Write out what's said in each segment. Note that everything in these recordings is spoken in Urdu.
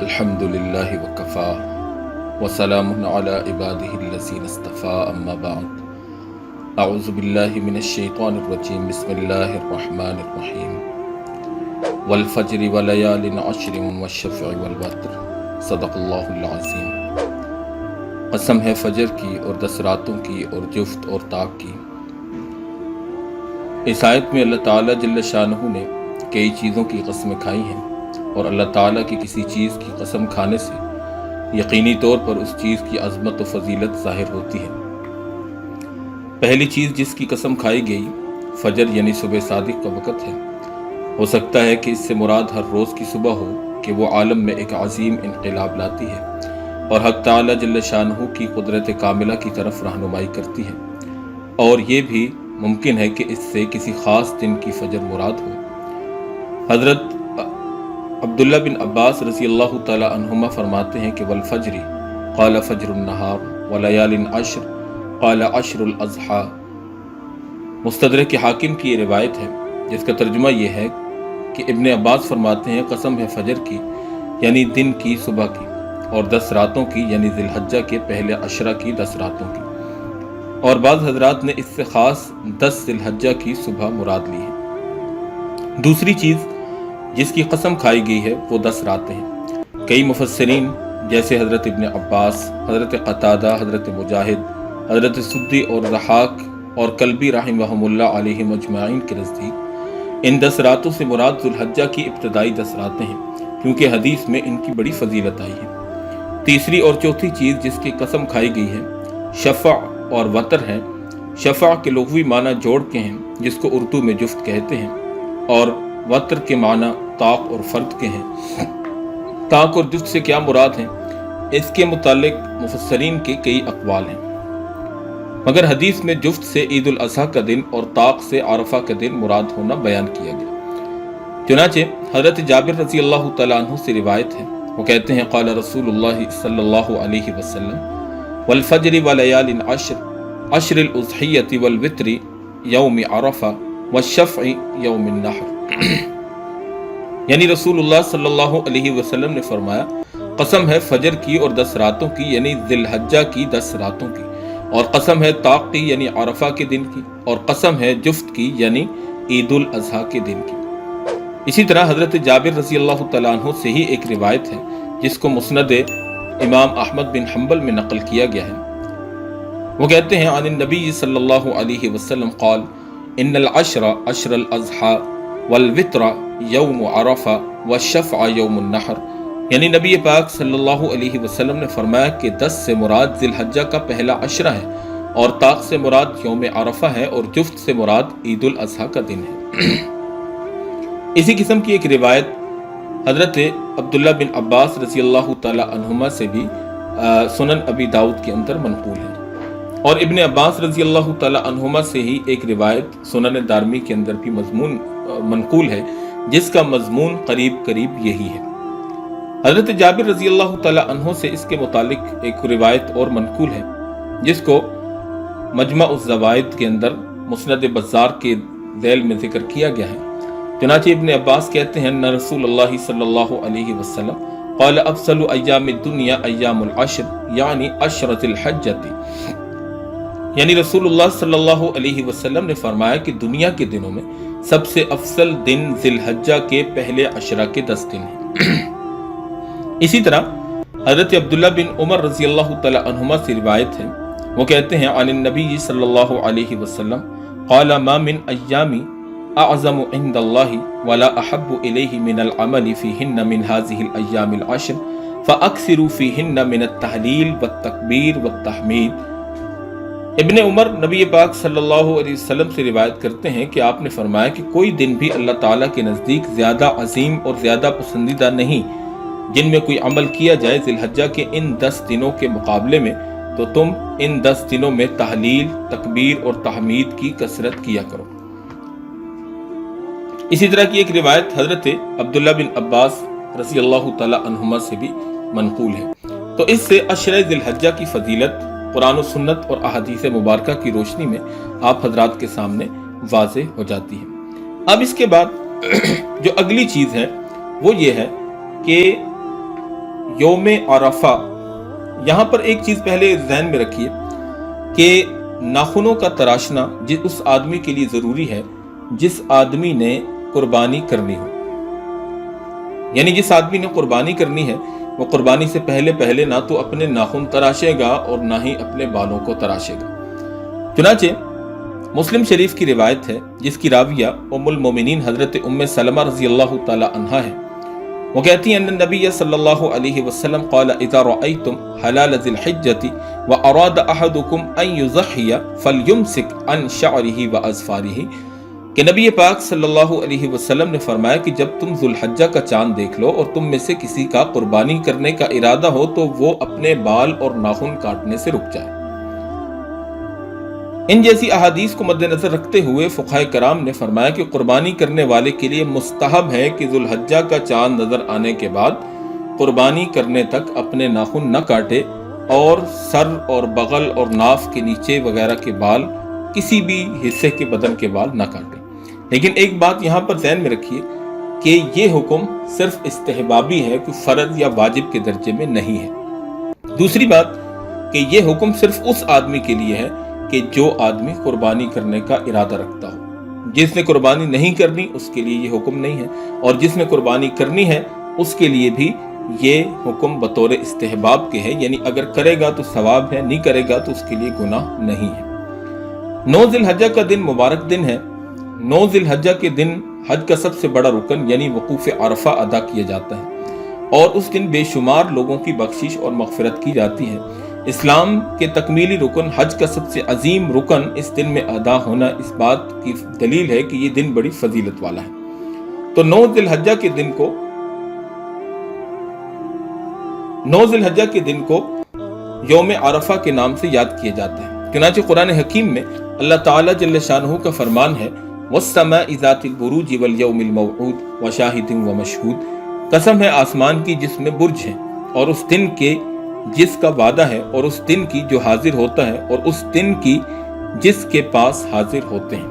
الحمد للہ وکفا وسلام علی عبادہ الذین اصطفیٰ اما بعد اعوذ باللہ من الشیطان الرجیم بسم اللہ الرحمن الرحیم والفجر ولیال عشر والشفع والوتر صدق اللہ العظیم۔ قسم ہے فجر کی اور 10 راتوں کی اور جفت اور طاق کی۔ اس آیت میں اللہ تعالیٰ جل شانہ نے کئی چیزوں کی قسمیں کھائی ہیں، اور اللہ تعالیٰ کی کسی چیز کی قسم کھانے سے یقینی طور پر اس چیز کی عظمت و فضیلت ظاہر ہوتی ہے۔ پہلی چیز جس کی قسم کھائی گئی فجر یعنی صبح صادق کا وقت ہے۔ ہو سکتا ہے کہ اس سے مراد ہر روز کی صبح ہو کہ وہ عالم میں ایک عظیم انقلاب لاتی ہے اور حق تعالیٰ جل شانہ کی قدرت کاملہ کی طرف رہنمائی کرتی ہے، اور یہ بھی ممکن ہے کہ اس سے کسی خاص دن کی فجر مراد ہو۔ حضرت عبداللہ بن عباس رضی اللہ تعالی عنہما فرماتے ہیں کہ والفجر قال فجر النہار ولیال عشر قال عشر الاضحیٰ۔ مستدرک حاکم کی یہ روایت ہے جس کا ترجمہ یہ ہے کہ ابن عباس فرماتے ہیں قسم ہے فجر کی یعنی دن کی صبح کی، اور 10 راتوں کی یعنی ذی الحجہ کے پہلے عشرہ کی 10 راتوں کی، اور بعض حضرات نے اس سے خاص 10 ذی الحجہ کی صبح مراد لی ہے۔ دوسری چیز جس کی قسم کھائی گئی ہے وہ 10 راتیں ہیں۔ کئی مفسرین جیسے حضرت ابن عباس، حضرت قتادہ، حضرت مجاہد، حضرت سدی اور رحاق اور کلبی رحمہم اللہ علیہ مجمعین کے نزدیک ان 10 راتوں سے مراد ذی الحجہ کی ابتدائی 10 راتیں ہیں، کیونکہ حدیث میں ان کی بڑی فضیلت آئی ہے۔ تیسری اور چوتھی چیز جس کی قسم کھائی گئی ہے شفع اور وتر ہے۔ شفع کے لغوی معنی جوڑ کے ہیں جس کو اردو میں جفت کہتے ہیں، اور وتر کے معنی طاق اور فرد کے ہیں۔ طاق اور جفت سے کیا مراد ہیں اس کے متعلق مفسرین کے کئی اقوال ہیں، مگر حدیث میں جفت سے عید الاضحیٰ کا دن اور طاق سے عرفہ کا دن مراد ہونا بیان کیا گیا۔ چنانچہ حضرت جابر رضی اللہ تعالیٰ عنہ سے روایت ہے، وہ کہتے ہیں قال رسول اللہ صلی اللہ علیہ وسلم والفجر ولیال عشر عشر الاضحیۃ والوتر یوم عرفہ والشفع یوم النحر۔ یعنی رسول اللہ صلی اللہ علیہ وسلم نے فرمایا قسم ہے فجر کی اور 10 راتوں کی یعنی ذی الحجہ کی 10 راتوں کی، اور قسم ہے طاق کی یعنی عرفہ کے دن کی، اور قسم ہے جفت کی یعنی عید الاضحیٰ کے دن کی۔ اسی طرح حضرت جابر رضی اللہ تعالیٰ عنہ سے ہی ایک روایت ہے جس کو مسند امام احمد بن حنبل میں نقل کیا گیا ہے۔ وہ کہتے ہیں عن النبی صلی اللہ علیہ وسلم قال ان العشر عشر الاضحیٰ والوتر یوم عرفہ والشفع یوم النحر۔ یعنی نبی پاک صلی اللہ علیہ وسلم نے فرمایا کہ 10 سے مراد ذی الحجہ کا پہلا عشرہ ہے، اور طاق سے مراد یوم عرفہ ہے، اور جفت سے مراد عید الاضحیٰ کا دن ہے۔ اسی قسم کی ایک روایت حضرت عبداللہ بن عباس رضی اللہ تعالی عنہما سے بھی سنن ابی داؤد کے اندر منقول ہے، اور ابن عباس رضی اللہ تعالی عنہما سے ہی ایک روایت سنن دارمی کے اندر بھی منقول ہے جس کا مضمون قریب یہی ہے۔ حضرت جابر رضی اللہ تعالی عنہ سے اس کے متعلق ایک روایت اور منقول ہے جس کو مجمع الزوائد کے اندر مسند بزار کے ذیل میں ذکر کیا گیا ہے۔ چنانچہ ابن عباس کہتے ہیں ان رسول اللہ صلی اللہ علیہ وسلم قال افضل ایام الدنیا ایام العشر یعنی عشرۃ الحجہ، یعنی رسول اللہ صلی اللہ علیہ وسلم نے فرمایا کہ دنیا کے دنوں میں سب سے افضل دن ذی الحجہ کے پہلے عشرہ کے 10 دن ہیں۔ اسی طرح حضرت عبداللہ بن عمر رضی اللہ تعالی عنہما سے روایت ہے، وہ کہتے ہیں عن النبی صلی اللہ علیہ وسلم قال ما من ایام اعظم عند اللہ ولا احب الیہ من العمل فیہن من هذه الایام العشر فاکثروا فیہن من التحلیل والتکبیر والتحمید۔ ابن عمر نبی پاک صلی اللہ علیہ وسلم سے روایت کرتے ہیں کہ آپ نے فرمایا کہ کوئی دن بھی اللہ تعالیٰ کے نزدیک زیادہ عظیم اور زیادہ پسندیدہ نہیں جن میں کوئی عمل کیا جائے ذی الحجہ کے ان 10 دنوں کے مقابلے میں، تو تم ان 10 دنوں میں تحلیل، تکبیر اور تحمید کی کثرت کیا کرو۔ اسی طرح کی ایک روایت حضرت عبداللہ بن عباس رضی اللہ تعالی عنہما سے بھی منقول ہے۔ تو اس سے عشرہ ذی الحجہ کی فضیلت قرآن و سنت اور احادیث مبارکہ کی روشنی میں آپ حضرات کے سامنے واضح ہو جاتی ہے۔ اب اس کے بعد جو اگلی چیز ہے وہ یہ ہے کہ یوم عرفہ، یہاں پر ایک چیز پہلے ذہن میں رکھیے کہ ناخنوں کا تراشنا اس آدمی کے لیے ضروری ہے جس آدمی نے قربانی کرنی ہو، یعنی جس آدمی نے قربانی کرنی ہے وہ قربانی سے پہلے نہ تو اپنے ناخن تراشے گا اور نہ ہی اپنے بالوں کو تراشے گا۔ چنانچہ مسلم شریف کی روایت ہے جس کی راویہ ام المومنین حضرت ام سلمہ رضی اللہ تعالی عنہا ہے، وہ کہتی ہیں ان النبی صلی اللہ علیہ وسلم قال اذا رأيتم حلال ذی الحجۃ واراد احدکم ان یضحی فلیمسک عن شعرہ واظفارہ، کہ نبی پاک صلی اللہ علیہ وسلم نے فرمایا کہ جب تم ذو الحجہ کا چاند دیکھ لو اور تم میں سے کسی کا قربانی کرنے کا ارادہ ہو تو وہ اپنے بال اور ناخن کاٹنے سے رک جائے۔ ان جیسی احادیث کو مد نظر رکھتے ہوئے فقہاء کرام نے فرمایا کہ قربانی کرنے والے کے لیے مستحب ہے کہ ذو الحجہ کا چاند نظر آنے کے بعد قربانی کرنے تک اپنے ناخن نہ کاٹے اور سر اور بغل اور ناف کے نیچے وغیرہ کے بال، کسی بھی حصے کے بدن کے بال نہ کاٹے۔ لیکن ایک بات یہاں پر ذہن میں رکھیے کہ یہ حکم صرف استحبابی ہے، کہ فرض یا واجب کے درجے میں نہیں ہے۔ دوسری بات کہ یہ حکم صرف اس آدمی کے لیے ہے کہ جو آدمی قربانی کرنے کا ارادہ رکھتا ہو، جس نے قربانی نہیں کرنی اس کے لیے یہ حکم نہیں ہے، اور جس نے قربانی کرنی ہے اس کے لیے بھی یہ حکم بطور استحباب کے ہے، یعنی اگر کرے گا تو ثواب ہے، نہیں کرے گا تو اس کے لیے گناہ نہیں ہے۔ 9 ذی الحجہ کا دن مبارک دن ہے۔ 9 ذی الحجہ کے دن حج کا سب سے بڑا رکن یعنی وقوف عرفہ ادا کیا جاتا ہے، اور اس دن بے شمار لوگوں کی بخشش اور مغفرت کی جاتی ہے۔ اسلام کے تکمیلی رکن حج کا سب سے عظیم رکن اس دن میں ادا ہونا اس بات کی دلیل ہے کہ یہ دن بڑی فضیلت والا ہے۔ تو 9 ذی الحجہ کے دن کو یوم عرفہ کے نام سے یاد کیا جاتا ہے۔ چنانچہ قرآن حکیم میں اللہ تعالیٰ جل شانہ کا فرمان ہے وَالسَّمَاءِ ذَاتِ الْبُرُوجِ وَالْيَوْمِ الْمَوْعُودِ وَشَاهِدٍ وَمَشْهُودٍ، قسم ہے آسمان کی جس میں برج ہیں، اور اس دن کے جس کا وعدہ ہے، اور اس دن کی جو حاضر ہوتا ہے، اور اس دن کی جس کے پاس حاضر ہوتے ہیں۔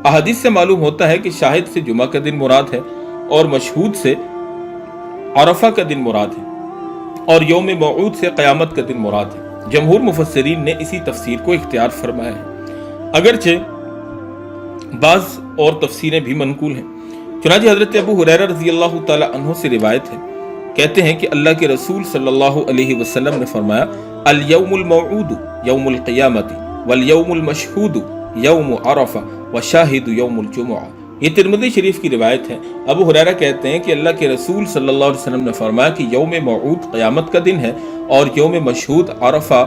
احادیث سے معلوم ہوتا ہے کہ شاہد سے جمعہ کا دن مراد ہے، اور مشہود سے عرفہ کا دن مراد ہے، اور یوم موعود سے قیامت کا دن مراد ہے۔ جمہور مفسرین نے اسی تفسیر کو اختیار فرمایا ہے، اگرچہ بعض اور تفسیریں بھی منقول ہیں۔ چنانچہ حضرت ابو ہریرہ رضی اللہ تعالی عنہ سے روایت ہے، کہتے ہیں کہ اللہ کے رسول صلی اللہ علیہ وسلم نے فرمایا الیوم الموعود یوم القیامت والیوم المشہود یوم عرفہ وشاہد یوم الجمعہ۔ یہ ترمذی شریف کی روایت ہے۔ ابو ہریرہ کہتے ہیں کہ اللہ کے رسول صلی اللہ علیہ وسلم نے فرمایا کہ یوم موعود قیامت کا دن ہے، اور یوم مشہود عرفہ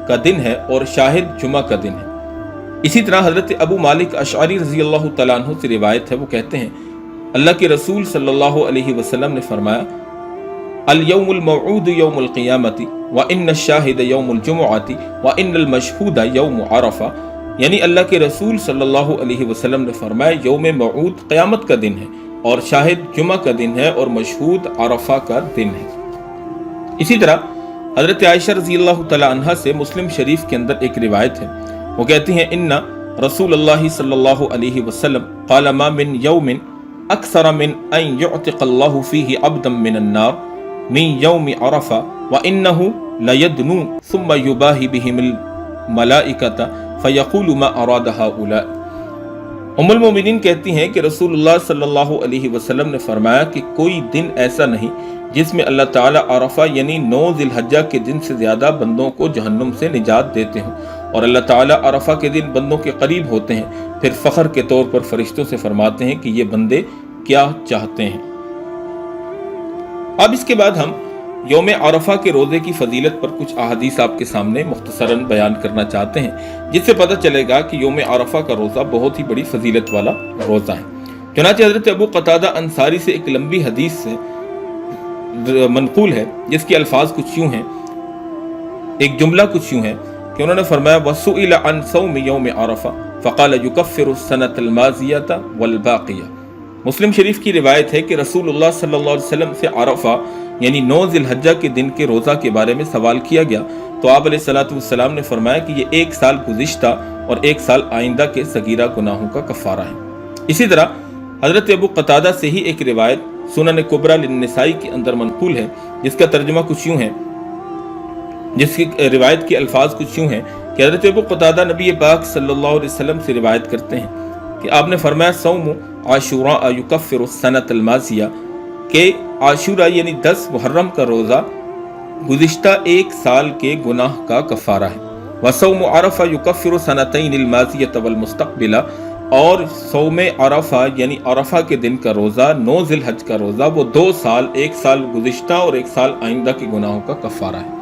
کا دن ہے، اور شاہد جمعہ کا دن ہے۔ اسی طرح حضرت ابو مالک اشعری رضی اللہ تعالیٰ عنہ سے روایت ہے، وہ کہتے ہیں اللہ کے رسول صلی اللہ علیہ وسلم نے فرمایا الیوم الموعود یوم القیامت وان الشاہد یوم الجمعۃ وان المشہود یوم عرفہ، یعنی اللہ کے رسول صلی اللہ علیہ وسلم نے فرمایا یوم موعود قیامت کا دن ہے، اور شاہد جمعہ کا دن ہے، اور مشہود عرفہ کا دن ہے۔ اسی طرح حضرت عائشہ رضی اللہ تعالی عنہا سے مسلم شریف کے اندر ایک روایت ہے، وہ کہتی ہیں ان رسول اللہ صلی اللہ علیہ وسلم قال ما من یوم اکثر من ان یعتق اللہ فیہ عبدا من النار من یوم عرفہ وانہ لیدنو ثم یباہی بہم الملائکۃ فیقول ما اراد ہؤلاء۔ ام المومنین کہتی ہیں کہ رسول اللہ صلی اللہ علیہ وسلم نے فرمایا کہ کوئی دن ایسا نہیں جس میں اللہ تعالیٰ عرفہ یعنی 9 ذی الحجہ کے دن سے زیادہ بندوں کو جہنم سے نجات دیتے ہوں، اور اللہ تعالیٰ عرفہ کے دن بندوں کے قریب ہوتے ہیں، پھر فخر کے طور پر فرشتوں سے فرماتے ہیں کہ یہ بندے کیا چاہتے ہیں۔ اب اس کے بعد ہم یوم عرفہ کے روزے کی فضیلت پر کچھ احادیث آپ کے سامنے مختصراً بیان کرنا چاہتے ہیں، جس سے پتہ چلے گا کہ یوم عرفہ کا روزہ بہت ہی بڑی فضیلت والا روزہ ہے۔ چنانچہ حضرت ابو قتادہ انصاری سے ایک لمبی حدیث سے منقول ہے، جس کے الفاظ کچھ یوں ہیں، ایک جملہ کچھ یوں ہے کہ انہوں نے فرمایا وَسُئِلَ عَنْ صَوْمِ يَوْمِ عَرَفَةَ فَقَالَ يُكَفِّرُ السَّنَةَ الْمَاضِيَةَ وَالْبَاقِيَةَ۔ مسلم شریف کی روایت ہے کہ رسول اللہ صلی اللہ علیہ وسلم سے عرفہ یعنی 9 ذی الحجہ کے دن کے روزہ کے بارے میں سوال کیا گیا، تو آپ علیہ السلام نے فرمایا کہ یہ 1 سال گزشتہ اور 1 سال آئندہ کے صغیرہ گناہوں کا کفارہ ہے۔ اسی طرح حضرت ابو قتادہ سے ہی ایک روایت سنن کبریٰ للنسائی کے اندر منقول ہے، جس کا ترجمہ کچھ یوں ہے، جس کی روایت کے الفاظ کچھ یوں ہیں کہ حضرت ابو قتادہ نبی پاک صلی اللہ علیہ وسلم سے روایت کرتے ہیں کہ آپ نے فرمایا صوم عاشوراء یکفر السنۃ الماضیہ، کہ عاشورہ یعنی 10 محرم کا روزہ گزشتہ ایک سال کے گناہ کا کفارہ ہے۔ وصوم عرفہ یکفر سنتین الماضیۃ والمستقبلہ، اور صوم عرفہ یعنی عرفہ کے دن کا روزہ 9 ذی الحج کا روزہ وہ 2 سال، ایک سال گزشتہ اور ایک سال آئندہ کے گناہوں کا کفارہ ہے۔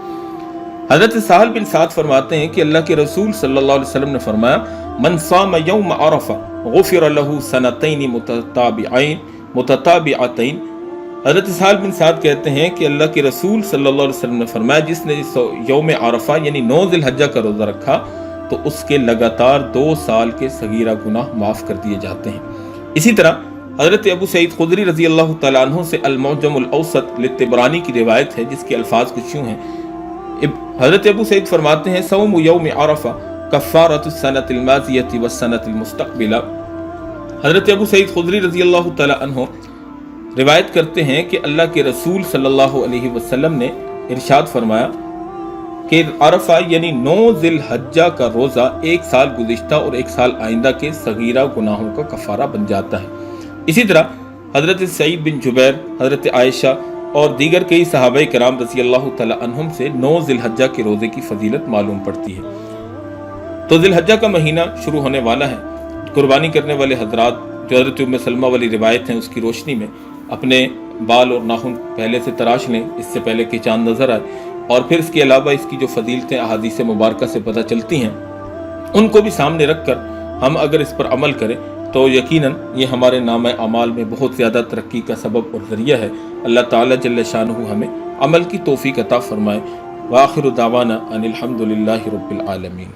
حضرت سہل بن سعد فرماتے ہیں کہ اللہ کے رسول صلی اللہ علیہ وسلم نے فرمایا من صام یوم عرفہ غفر له سنتین متتابعتین۔ حضرت سہل بن سعد کہتے ہیں کہ اللہ کے رسول صلی اللہ علیہ وسلم نے فرمایا جس نے یوم عرفہ یعنی 9 ذی الحجہ کا روزہ رکھا تو اس کے لگاتار 2 سال کے صغیرہ گناہ معاف کر دیے جاتے ہیں۔ اسی طرح حضرت ابو سعید خدری رضی اللہ تعالیٰ عنہ سے المعجم الاوسط للطبرانی کی روایت ہے جس کے الفاظ کچھ یوں ہیں۔ حضرت ابو سعید فرماتے ہیں صوم یوم عرفہ کفارۃ السنۃ الماضیۃ والسنۃ المستقبلہ۔ حضرت ابو سعید خدری رضی اللہ تعالیٰ عنہ روایت کرتے ہیں کہ اللہ کے رسول صلی اللہ علیہ وسلم نے ارشاد فرمایا کہ عرفہ یعنی 9 ذی الحجہ کا روزہ ایک سال گزشتہ اور ایک سال آئندہ کے صغیرہ گناہوں کا کفارہ بن جاتا ہے۔ اسی طرح حضرت سعید بن جبیر، حضرت عائشہ اور دیگر کئی صحابہ کرام رضی اللہ تعالی عنہم سے 9 ذی الحجہ کے روزے کی فضیلت معلوم پڑتی ہے۔ تو ذی الحجہ کا مہینہ شروع ہونے والا ہے۔ قربانی کرنے والے حضرات جو حضرت ام سلمہ والی روایت ہیں اس کی روشنی میں اپنے بال اور ناخن پہلے سے تراش لیں اس سے پہلے کہ چاند نظر آئے، اور پھر اس کے علاوہ اس کی جو فضیلتیں احادیث مبارکہ سے پتہ چلتی ہیں ان کو بھی سامنے رکھ کر ہم اگر اس پر عمل کریں تو یقیناً یہ ہمارے نامہ اعمال میں بہت زیادہ ترقی کا سبب اور ذریعہ ہے۔ اللہ تعالیٰ جل شانہ ہمیں عمل کی توفیق عطا فرمائے۔ وآخر دعوانا ان الحمد للہ رب العالمین۔